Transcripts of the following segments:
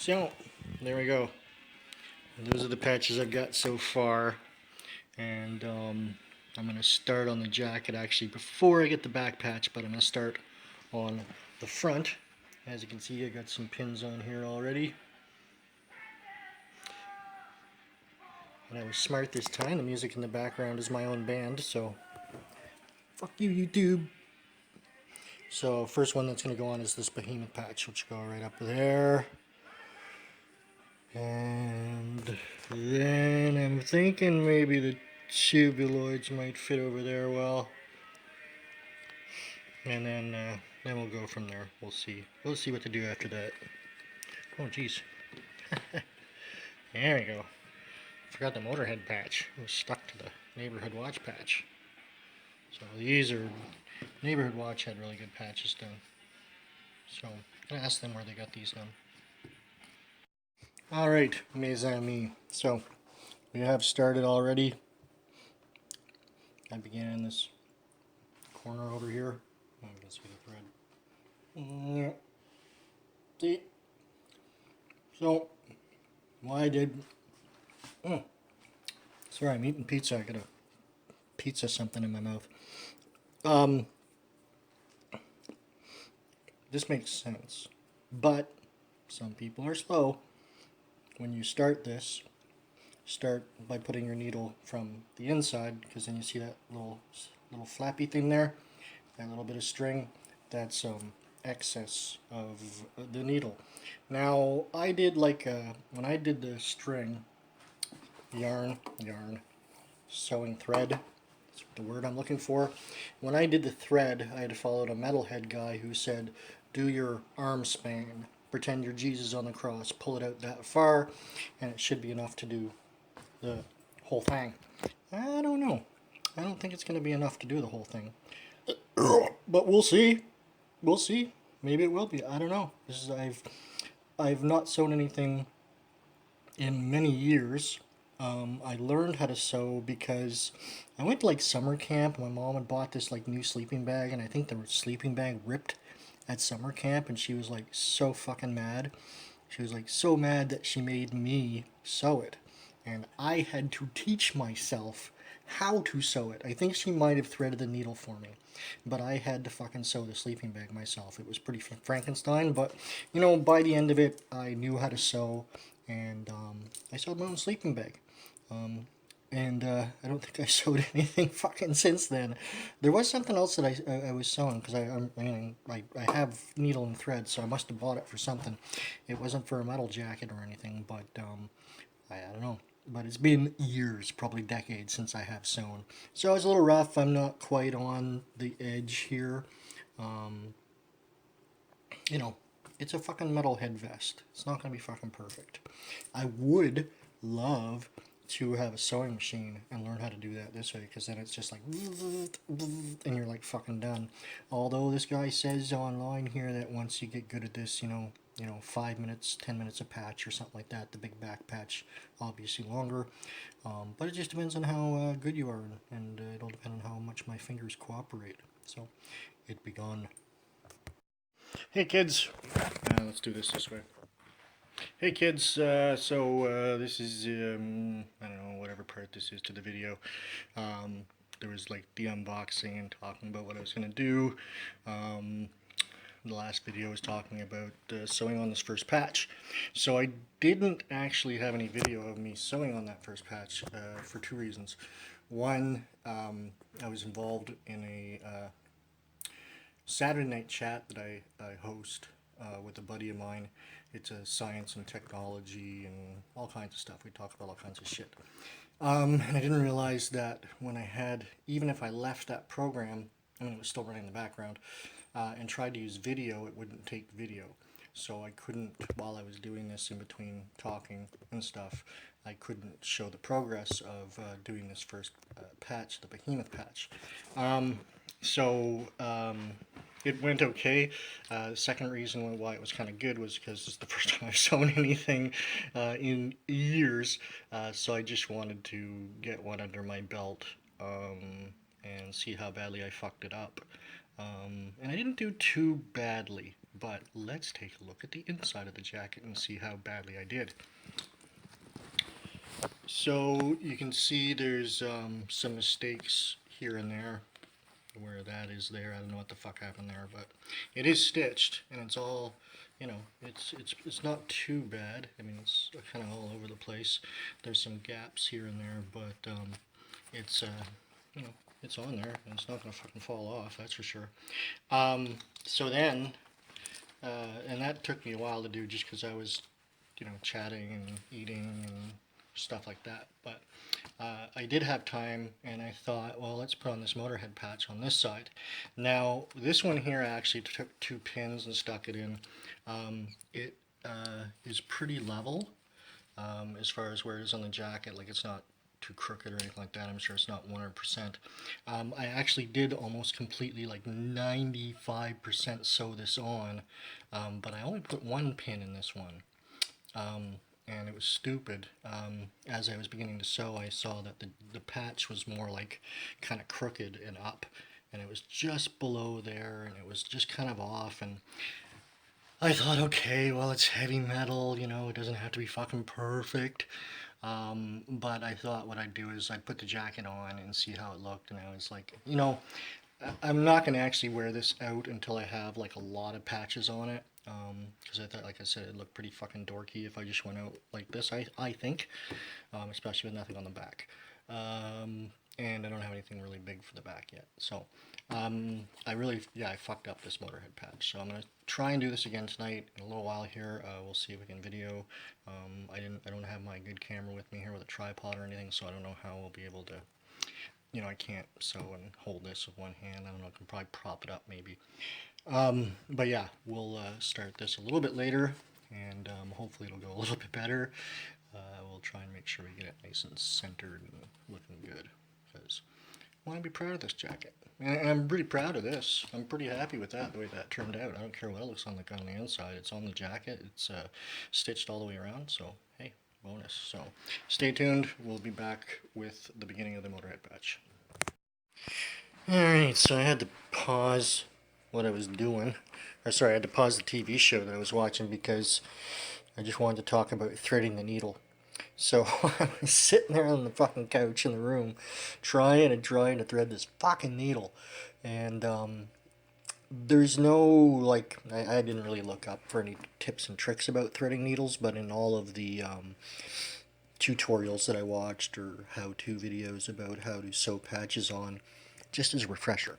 So, there we go. Those are the patches I've got so far. And I'm going to start on the jacket actually before I get the back patch, but I'm going to start on the front. As you can see, I got some pins on here already. And I was smart this time. The music in the background is my own band, so fuck you, YouTube. So first one that's going to go on is this behemoth patch, which go right up there. And then I'm thinking maybe the tubuloids might fit over there well. And then we'll go from there. We'll see. We'll see what to do after that. Oh, jeez. There we go. Forgot the Motorhead patch. It was stuck to the Neighborhood Watch patch. So these are... Neighborhood Watch had really good patches done. So I'm going to ask them where they got these done. Alright, mes amis. So, we have started already. I began in this corner over here. Oh, you can see the thread. See? So, what I did... sorry, I'm eating pizza. I got a pizza something in my mouth. This makes sense. But, some people are slow. When you start this, start by putting your needle from the inside, because then you see that little flappy thing there, that little bit of string, that's excess of the needle. Now I did like when I did the string, yarn, sewing thread, that's the word I'm looking for. When I did the thread, I had to follow a Metalhead guy who said, do your arm span. Pretend you're Jesus on the cross, pull it out that far, and it should be enough to do the whole thing. I don't know. I don't think it's going to be enough to do the whole thing. But we'll see. We'll see. Maybe it will be. I don't know. This is I've not sewn anything in many years. I learned how to sew because I went to like summer camp. My mom had bought this like new sleeping bag, and I think the sleeping bag ripped at summer camp, and she was like so fucking mad. She was like so mad that she made me sew it, and I had to teach myself how to sew it. I think she might have threaded the needle for me, but I had to fucking sew the sleeping bag myself. It was pretty Frankenstein, but you know, by the end of it, I knew how to sew, and I sewed my own sleeping bag. And I don't think I sewed anything fucking since then. There was something else that I was sewing, because I have needle and thread, so I must have bought it for something. It wasn't for a metal jacket or anything, but I don't know. But it's been years, probably decades, since I have sewn. So it's a little rough. I'm not quite on the edge here. You know, it's a fucking Metalhead vest. It's not going to be fucking perfect. I would love to have a sewing machine and learn how to do that this way, because then it's just like and you're like fucking done. Although this guy says online here that once you get good at this, you know 5 minutes, 10 minutes a patch or something like that. The big back patch obviously longer, but it just depends on how good you are, and it'll depend on how much my fingers cooperate. So it begun. Hey kids, let's do this way. Hey kids, so this is, I don't know, whatever part this is to the video. There was like the unboxing and talking about what I was going to do. The last video was talking about sewing on this first patch. So I didn't actually have any video of me sewing on that first patch for two reasons. One, I was involved in a Saturday night chat that I host with a buddy of mine. It's a science and technology and all kinds of stuff. We talk about all kinds of shit. And I didn't realize that when I had, even if I left that program, I mean it was still running in the background, and tried to use video, it wouldn't take video. So I couldn't, while I was doing this in between talking and stuff, I couldn't show the progress of doing this first patch, the behemoth patch. It went okay. The second reason why it was kind of good was because it's the first time I've sewn anything in years, so I just wanted to get one under my belt and see how badly I fucked it up. And I didn't do too badly. But let's take a look at the inside of the jacket and see how badly I did. So you can see there's some mistakes here and there where that is there. I don't know what the fuck happened there, but it is stitched and it's all, you know, it's not too bad. I mean, it's kind of all over the place. There's some gaps here and there, but it's you know, it's on there and it's not gonna fucking fall off, that's for sure. So then, and that took me a while to do just because I was, you know, chatting and eating and stuff like that. But I did have time, and I thought, well, let's put on this Motorhead patch on this side. Now, this one here, I actually took 2 pins and stuck it in. It is pretty level as far as where it is on the jacket. Like, it's not too crooked or anything like that. I'm sure it's not 100%. I actually did almost completely, like 95% sew this on, but I only put 1 pin in this one. And it was stupid. As I was beginning to sew, I saw that the patch was more like kind of crooked and up, and it was just below there, and it was just kind of off, and I thought, okay, well, it's heavy metal, you know, it doesn't have to be fucking perfect. But I thought what I'd do is I'd put the jacket on and see how it looked, and I was like, you know, I'm not going to actually wear this out until I have like a lot of patches on it. Because I thought, like I said, it looked pretty fucking dorky if I just went out like this, I think. Especially with nothing on the back. And I don't have anything really big for the back yet. So, I fucked up this Motorhead patch. So I'm going to try and do this again tonight in a little while here. We'll see if we can video. I don't have my good camera with me here with a tripod or anything, so I don't know how we'll be able to, you know, I can't sew and hold this with one hand. I don't know, I can probably prop it up maybe. But yeah, we'll start this a little bit later, and hopefully it'll go a little bit better. We'll try and make sure we get it nice and centered and looking good, because I want to be proud of this jacket. And I'm pretty proud of this. I'm pretty happy with that, the way that turned out. I don't care what it looks like on the inside. It's on the jacket. It's stitched all the way around, so hey, bonus. So stay tuned. We'll be back with the beginning of the Motorhead patch. Alright, so I had to pause what I was doing. Or sorry, I had to pause the TV show that I was watching because I just wanted to talk about threading the needle. So I was sitting there on the fucking couch in the room trying to thread this fucking needle. And there's no, like, I didn't really look up for any tips and tricks about threading needles, but in all of the tutorials that I watched or how-to videos about how to sew patches on, just as a refresher,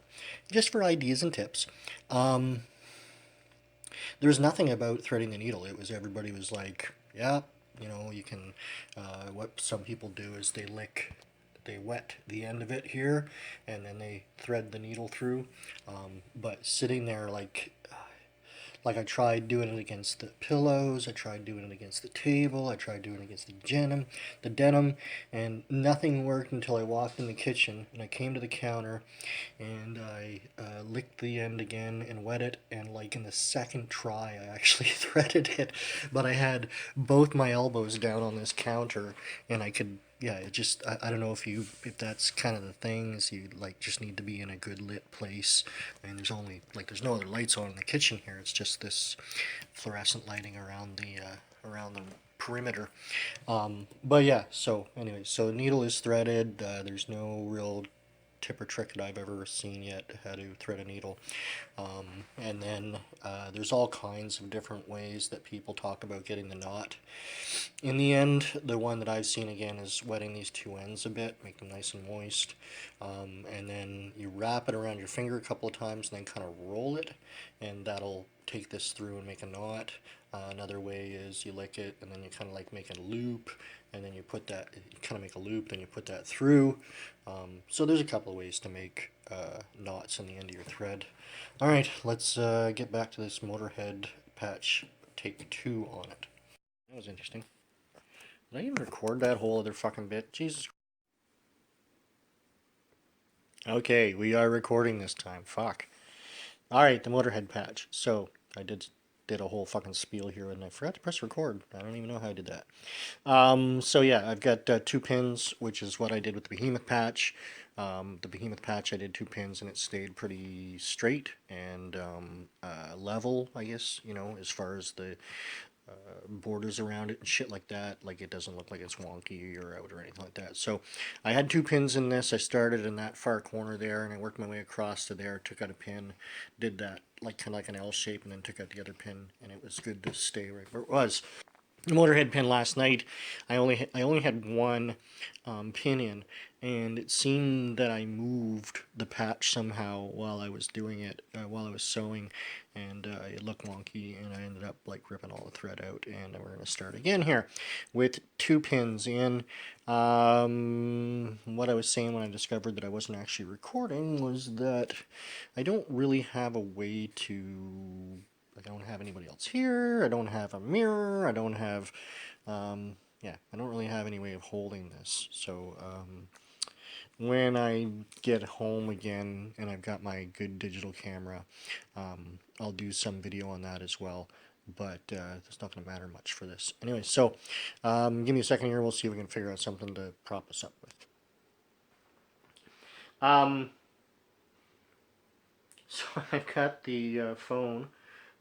just for ideas and tips. There was nothing about threading the needle. It was, everybody was like, yeah, you know, you can, what some people do is they wet the end of it here, and then they thread the needle through. But sitting there like I tried doing it against the pillows, I tried doing it against the table, I tried doing it against the denim, and nothing worked until I walked in the kitchen and I came to the counter and I licked the end again and wet it, and like in the second try I actually threaded it, but I had both my elbows down on this counter and I could, yeah, it just, I don't know if that's kind of the thing, is you like just need to be in a good lit place, and there's no other lights on in the kitchen here, it's just this fluorescent lighting around the perimeter. But yeah, so anyway, so the needle is threaded. There's no real tip or trick that I've ever seen yet how to thread a needle. And then there's all kinds of different ways that people talk about getting the knot. In the end, the one that I've seen again is wetting these two ends a bit, make them nice and moist, and then you wrap it around your finger a couple of times and then kind of roll it, and that'll take this through and make a knot. Another way is you lick it and then you kind of like make a loop, and then you kind of make a loop, then you put that through. So there's a couple of ways to make knots in the end of your thread. Alright, let's get back to this Motorhead patch, take 2 on it. That was interesting. Did I even record that whole other fucking bit? Jesus. Okay, we are recording this time. Fuck. Alright, the Motorhead patch. So, I did did a whole fucking spiel here and I forgot to press record. I don't even know how I did that. So yeah, I've got 2 pins, which is what I did with the behemoth patch. The behemoth patch, I did 2 pins and it stayed pretty straight and level, I guess, you know, as far as the borders around it and shit like that. Like it doesn't look like it's wonky or out or anything like that. So I had 2 pins in this. I started in that far corner there and I worked my way across to there, took out a pin, did that like kind of like an L shape, and then took out the other pin, and it was good to stay right where it was. The Motorhead pin last night, I only had one pin in, and it seemed that I moved the patch somehow while I was doing it, while I was sewing, and it looked wonky, and I ended up like ripping all the thread out, and we're gonna start again here with 2 pins in. What I was saying when I discovered that I wasn't actually recording was that I don't really have a way to. I don't have anybody else here. I don't have a mirror. I don't have, yeah, I don't really have any way of holding this. So when I get home again and I've got my good digital camera, I'll do some video on that as well. But it's not going to matter much for this. Anyway, so give me a second here. We'll see if we can figure out something to prop us up with. So I've got the phone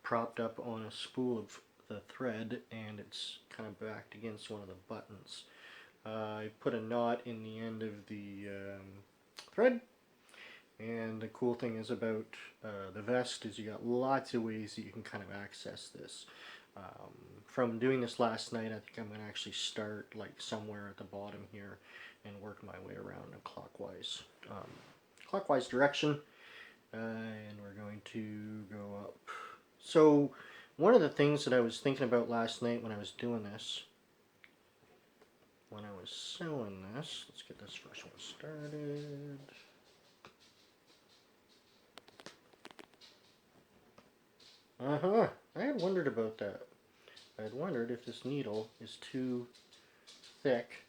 propped up on a spool of the thread, and it's kind of backed against one of the buttons. I put a knot in the end of the thread, and the cool thing is about the vest is you got lots of ways that you can kind of access this. From doing this last night, I think I'm going to actually start like somewhere at the bottom here and work my way around in a clockwise direction, and we're going to go up. So one of the things that I was thinking about last night when I was doing this, when I was sewing this, let's get this first one started. I had wondered about that. I had wondered if this needle is too thick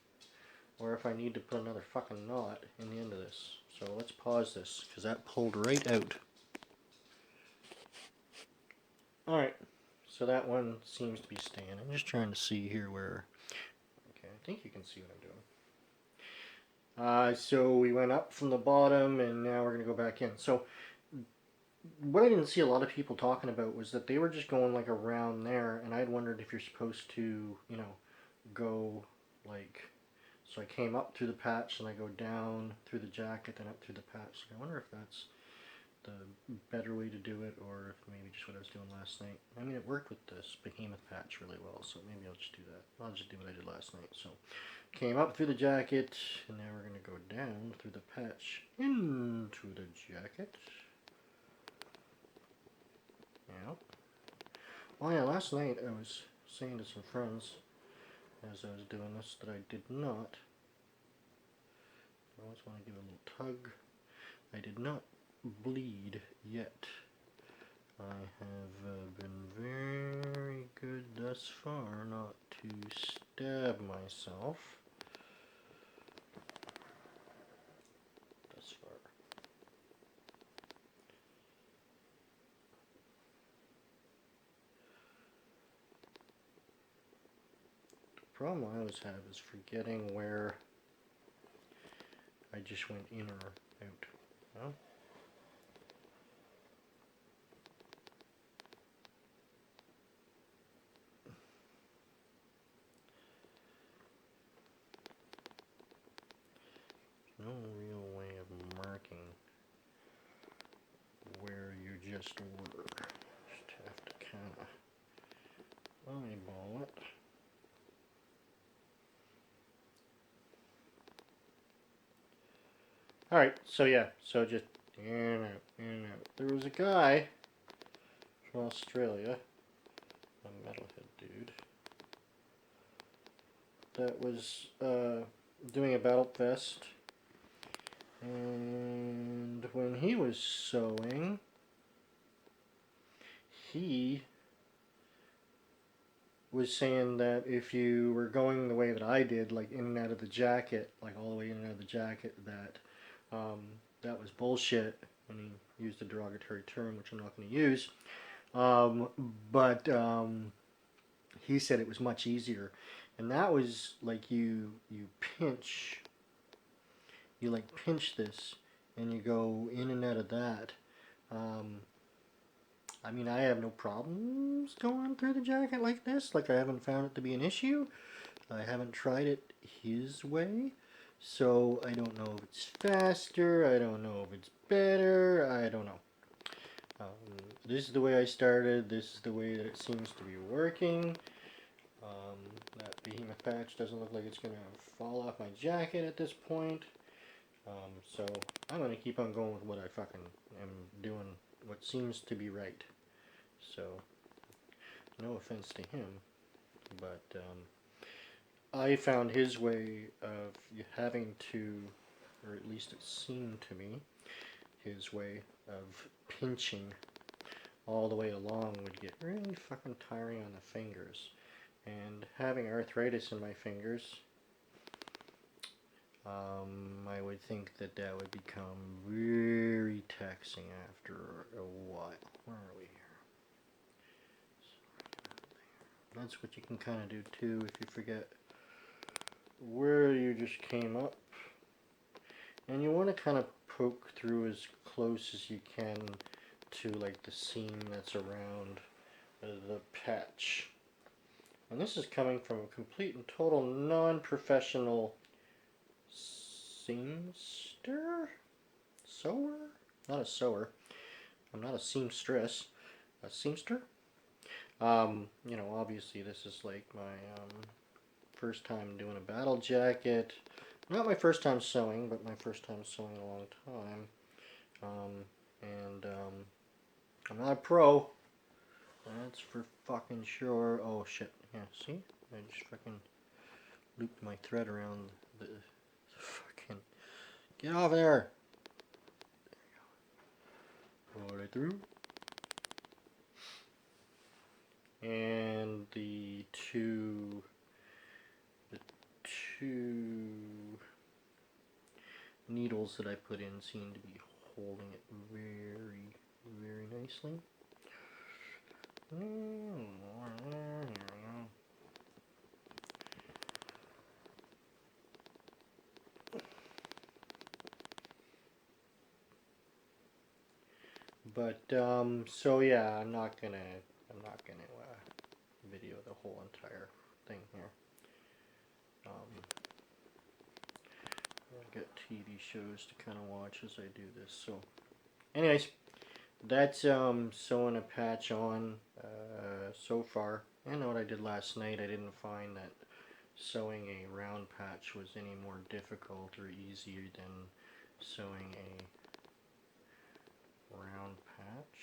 or if I need to put another fucking knot in the end of this. So let's pause this because that pulled right out. Alright, so that one seems to be staying. I'm just trying to see here where. Okay, I think you can see what I'm doing. So we went up from the bottom and now we're going to go back in. So what I didn't see a lot of people talking about was that they were just going like around there, and I'd wondered if you're supposed to, you know, go like. So I came up through the patch and I go down through the jacket, then up through the patch. I wonder if that's the better way to do it, or if maybe just what I was doing last night. I mean, it worked with this behemoth patch really well, so maybe I'll just do that. I'll just do what I did last night. So came up through the jacket, and now we're going to go down through the patch into the jacket. Yeah. Oh yeah, last night I was saying to some friends as I was doing this that I did not. I always want to give it a little tug. I did not bleed yet. I have been very good thus far not to stab myself. Thus far. The problem I always have is forgetting where I just went in or out. Well, no real way of marking where you just were. Just have to kind of eyeball it. Alright, so yeah, so just in and out, in and out. There was a guy from Australia, a Metalhead dude, that was doing a battle vest, and when he was sewing, he was saying that if you were going the way that I did, like in and out of the jacket, like all the way in and out of the jacket, that that was bullshit, and he used a derogatory term, which I'm not going to use. um, but he said it was much easier, and that was like you pinch, you like pinch this, and you go in and out of that. Um, I mean, I have no problems going through the jacket like this. Like, I haven't found it to be an issue. I haven't tried it his way, so I don't know if it's faster. I don't know if it's better. I don't know. This is the way I started. This is the way that it seems to be working. That behemoth patch doesn't look like it's going to fall off my jacket at this point. So I'm going to keep on going with what I fucking am doing, what seems to be right. So, no offense to him, but I found his way of having to, or at least it seemed to me, his way of pinching all the way along would get really fucking tiring on the fingers. And having arthritis in my fingers, I would think that that would become very taxing after a while. Where are we here? That's what you can kind of do too if you forget where you just came up. And you want to kind of poke through as close as you can to like the seam that's around the patch. And this is coming from a complete and total non-professional seamster? Sewer? Not a sewer. I'm not a seamstress. A seamster? You know, obviously this is like my first time doing a battle jacket. Not my first time sewing, but my first time sewing in a long time. I'm not a pro. That's for fucking sure. Oh shit. Yeah, see? I just fucking looped my thread around the fucking... Get off there! Pull right through. And the two needles that I put in seem to be holding it very, very nicely. But so yeah, I'm not gonna video the whole entire thing here. I've got TV shows to kind of watch as I do this. So, anyways, that's sewing a patch on so far. I know what I did last night. I didn't find that sewing a round patch was any more difficult or easier than sewing a round patch.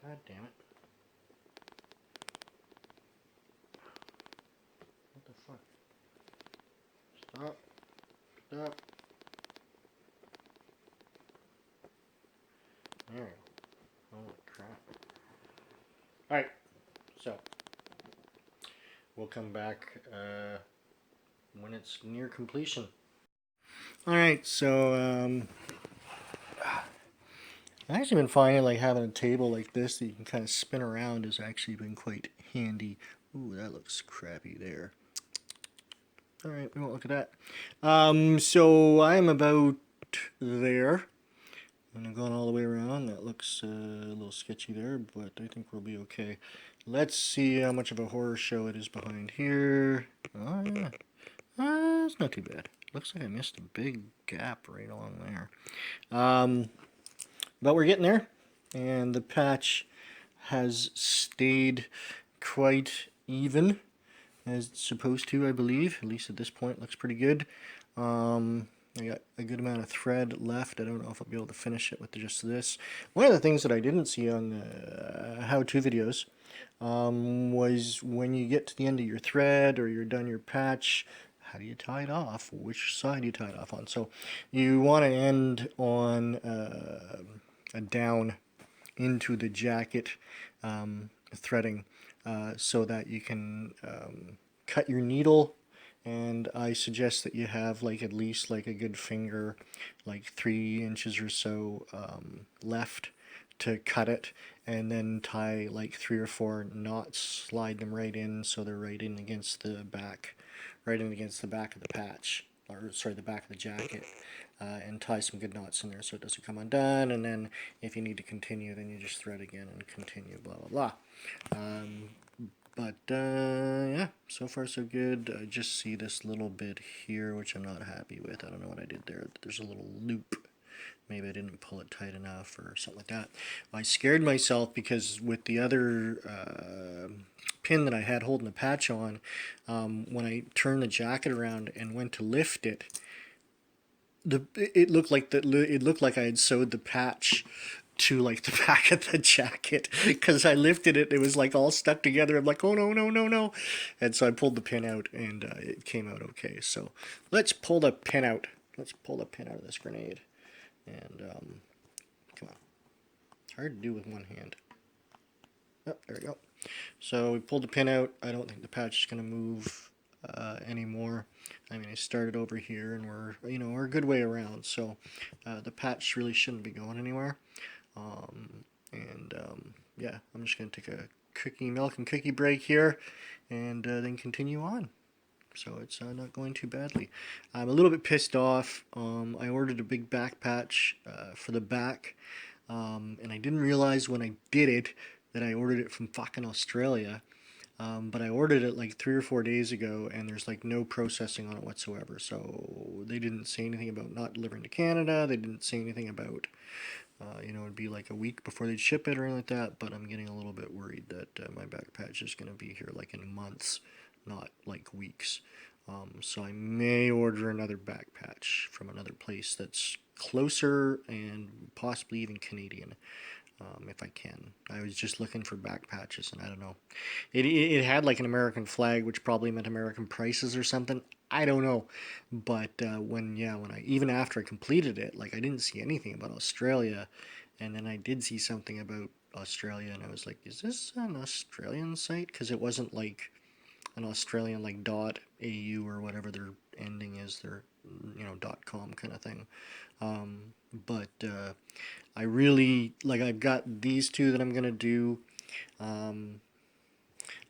God damn it. What the fuck? Stop. Stop. There we go. Holy crap. Alright, so we'll come back when it's near completion. Alright, so I've actually been finding like having a table like this that you can kind of spin around has actually been quite handy. Ooh, that looks crappy there. Alright, we won't look at that. So I'm about there. And I'm going all the way around. That looks a little sketchy there, but I think we'll be okay. Let's see how much of a horror show it is behind here. Oh, yeah. It's not too bad. Looks like I missed a big gap right along there. But we're getting there. And the patch has stayed quite even, as it's supposed to, I believe. At least at this point, it looks pretty good. I got a good amount of thread left. I don't know if I'll be able to finish it with just this. One of the things that I didn't see on the how-to videos was when you get to the end of your thread or you're done your patch, how do you tie it off? Which side do you tie it off on? So you want to end on a down into the jacket threading so that you can cut your needle. And I suggest that you have like at least like a good finger, like 3 inches or so left, to cut it, and then tie like 3 or 4 knots, slide them right in so they're right in against the back, right in against the back of the patch, or sorry, the back of the jacket, and tie some good knots in there so it doesn't come undone. And then if you need to continue, then you just thread again and continue, blah blah blah. But yeah, so far so good. I just see this little bit here which I'm not happy with. I don't know what I did there. There's a little loop. Maybe I didn't pull it tight enough or something like that. I scared myself because with the other pin that I had holding the patch on, when I turned the jacket around and went to lift it, it looked like I had sewed the patch to like the back of the jacket, because I lifted it, it was like all stuck together. I'm like, oh no, no, no, no. And so I pulled the pin out, and it came out okay. So let's pull the pin out. Let's pull the pin out of this grenade. And come on, it's hard to do with one hand. Oh, there we go. So we pulled the pin out. I don't think the patch is going to move anymore. I mean, I started over here, and we're a good way around. So the patch really shouldn't be going anywhere. Yeah, I'm just going to take a milk and cookie break here, and then continue on. So it's not going too badly. I'm a little bit pissed off. I ordered a big back patch for the back, and I didn't realize when I did it that I ordered it from fucking Australia. But I ordered it like 3 or 4 days ago, and there's like no processing on it whatsoever. So they didn't say anything about not delivering to Canada. They didn't say anything about it'd be like a week before they'd ship it or anything like that. But I'm getting a little bit worried that my back patch is going to be here like in months, not like weeks. So I may order another back patch from another place that's closer and possibly even Canadian, if I can. I was just looking for back patches, and I don't know. It had like an American flag, which probably meant American prices or something. I don't know. But when I, even after I completed it, like I didn't see anything about Australia, and then I did see something about Australia, and I was like, is this an Australian site? Because it wasn't like an Australian like .au or whatever their ending is, their .com kind of thing. But I really like. I've got these two that I'm gonna do. I'm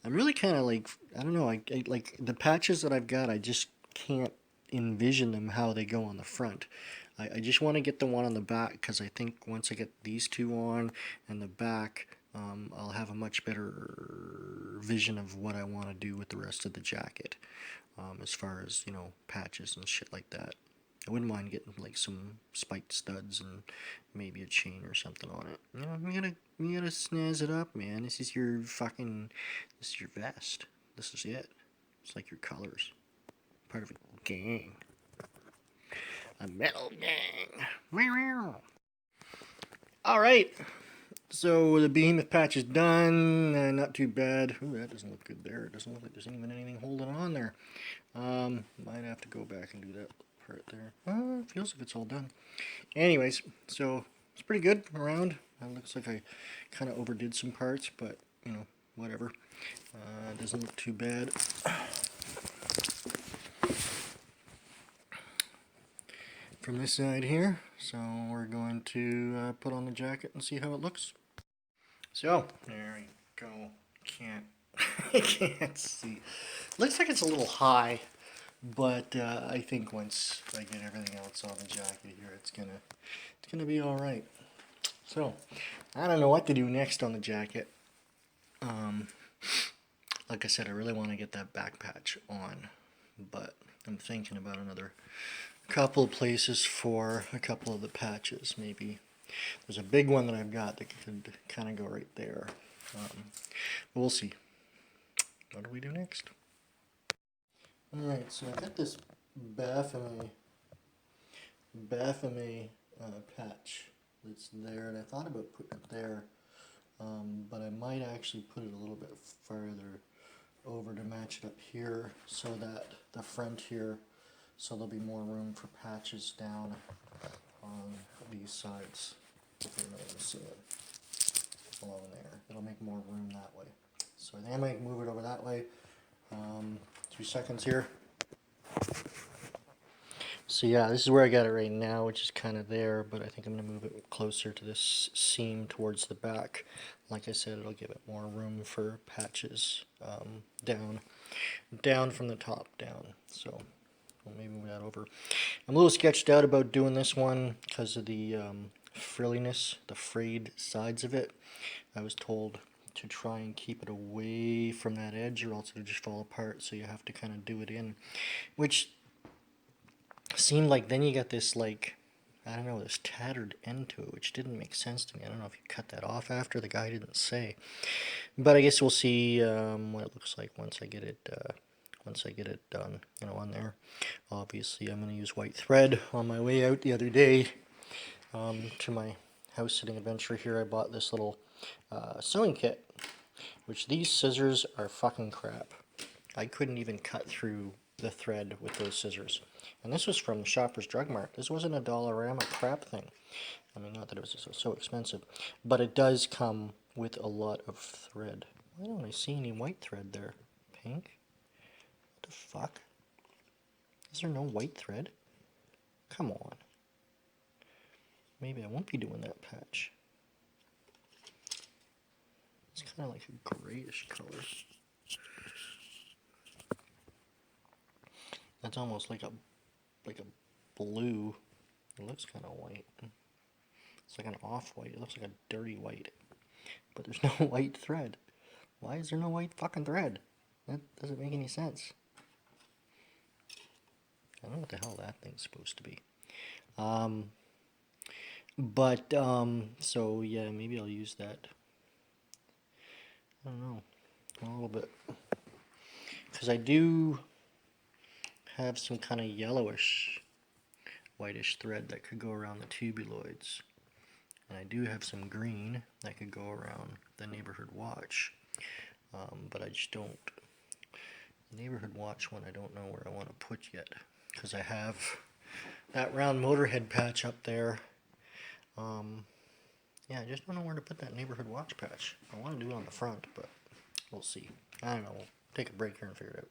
really kind of like, I don't know. I like the patches that I've got. I just can't envision them how they go on the front. I just want to get the one on the back, because I think once I get these two on and the back, I'll have a much better vision of what I want to do with the rest of the jacket, as far as patches and shit like that. I wouldn't mind getting like some spiked studs and maybe a chain or something on it. You gotta snazz it up, man. This is your vest. This is it. It's like your colors. Part of a gang. A metal gang. Alright. So the behemoth patch is done. Not too bad. Ooh, that doesn't look good there. It doesn't look like there's even anything holding on there. Might have to go back and do that part there. It feels like it's all done. Anyways, so it's pretty good around. It looks like I kind of overdid some parts, but whatever. It doesn't look too bad. From this side here, so we're going to put on the jacket and see how it looks. So there we go. I can't see. Looks like it's a little high, but I think once I get everything else on the jacket here, it's gonna be all right. So I don't know what to do next on the jacket. Like I said, I really want to get that back patch on, but I'm thinking about another couple of places for a couple of the patches. Maybe there's a big one that I've got that could kind of go right there. But we'll see. What do we do next? Alright, so I got this Baphomet patch that's there, and I thought about putting it there, but I might actually put it a little bit further over to match it up here, so that the front here, so there'll be more room for patches down on these sides. If you're not going to see it along there, it'll make more room that way. So I think I might move it over that way. 2 seconds here. So yeah, this is where I got it right now, which is kind of there, but I think I'm going to move it closer to this seam towards the back. Like I said, it'll give it more room for patches down from the top down. So we'll maybe move that over. I'm a little sketched out about doing this one because of the frilliness, the frayed sides of it. I was told to try and keep it away from that edge or else it'll just fall apart, so you have to kind of do it in, which seemed like then you got this, like, I don't know, this tattered end to it, which didn't make sense to me. I don't know if you cut that off after. The guy didn't say, but I guess we'll see what it looks like once I get it done, you know, on there. Obviously I'm going to use white thread. On my way out the other day to my house sitting adventure here, I bought this little sewing kit, which these scissors are fucking crap. I couldn't even cut through the thread with those scissors. And this was from Shoppers Drug Mart. This wasn't a Dollarama crap thing. I mean, not that it was so expensive, but it does come with a lot of thread. Why don't I see any white thread there? Pink? What the fuck? Is there no white thread? Come on. Maybe I won't be doing that patch. It's kind of like a grayish color. That's almost like a blue. It looks kind of white. It's like an off-white. It looks like a dirty white. But there's no white thread. Why is there no white fucking thread? That doesn't make any sense. I don't know what the hell that thing's supposed to be. So yeah, maybe I'll use that. I don't know. A little bit. Because I do have some kind of yellowish, whitish thread that could go around the tubuloids. And I do have some green that could go around the neighborhood watch. But I just don't. The neighborhood watch one I don't know where I want to put yet. Because I have that round Motorhead patch up there. Yeah, I just don't know where to put that neighborhood watch patch. I want to do it on the front, but we'll see. I don't know. We'll take a break here and figure it out.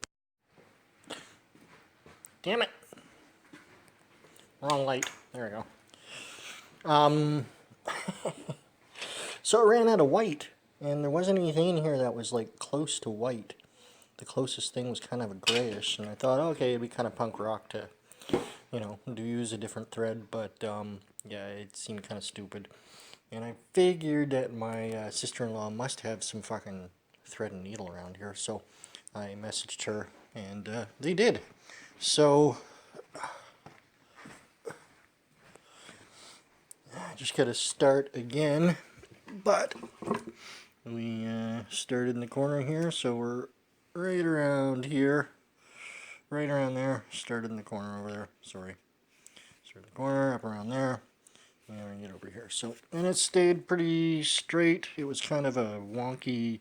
Damn it! Wrong light. There we go. So it ran out of white, and there wasn't anything in here that was like close to white. The closest thing was kind of a grayish, and I thought, okay, it'd be kind of punk rock to, you know, use a different thread, but yeah, it seemed kind of stupid. And I figured that my sister-in-law must have some fucking thread and needle around here, so I messaged her, and they did. So I just gotta start again, but we started in the corner here, so we're right around here, right around there. Started in the corner over there, sorry. Started in the corner, up around there, and get over here. So, and it stayed pretty straight. It was kind of a wonky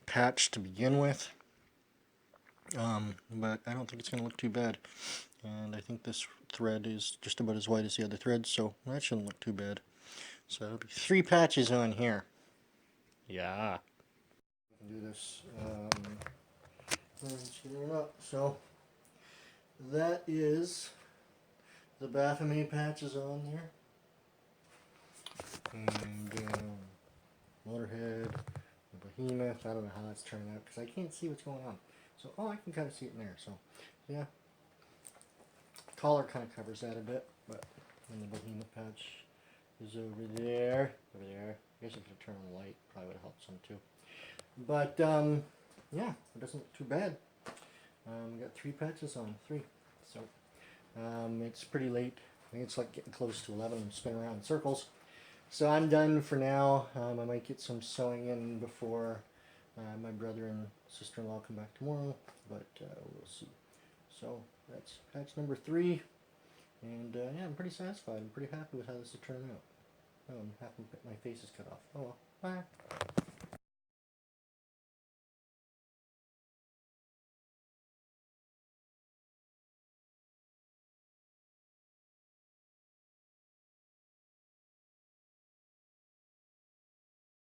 patch to begin with, but I don't think it's going to look too bad. And I think this thread is just about as white as the other threads, so that shouldn't look too bad. So it'll be 3 patches on here. Yeah. I can do this. So that is the Baphomet patches on there. And Motorhead, Behemoth. I don't know how that's turning out because I can't see what's going on. So, oh, I can kind of see it in there. So, yeah. Collar kind of covers that a bit, but then the Behemoth patch is over there. Over there. I guess if I turn on the light, probably would help some too. But, yeah, it doesn't look too bad. We got 3 patches on, 3. So, it's pretty late. I think it's like getting close to 11 and spinning around in circles. So I'm done for now. I might get some sewing in before my brother and sister-in-law come back tomorrow, but we'll see. So that's patch number 3, and yeah, I'm pretty satisfied. I'm pretty happy with how this is turning out. Oh, I'm happy that my face is cut off. Oh well, bye.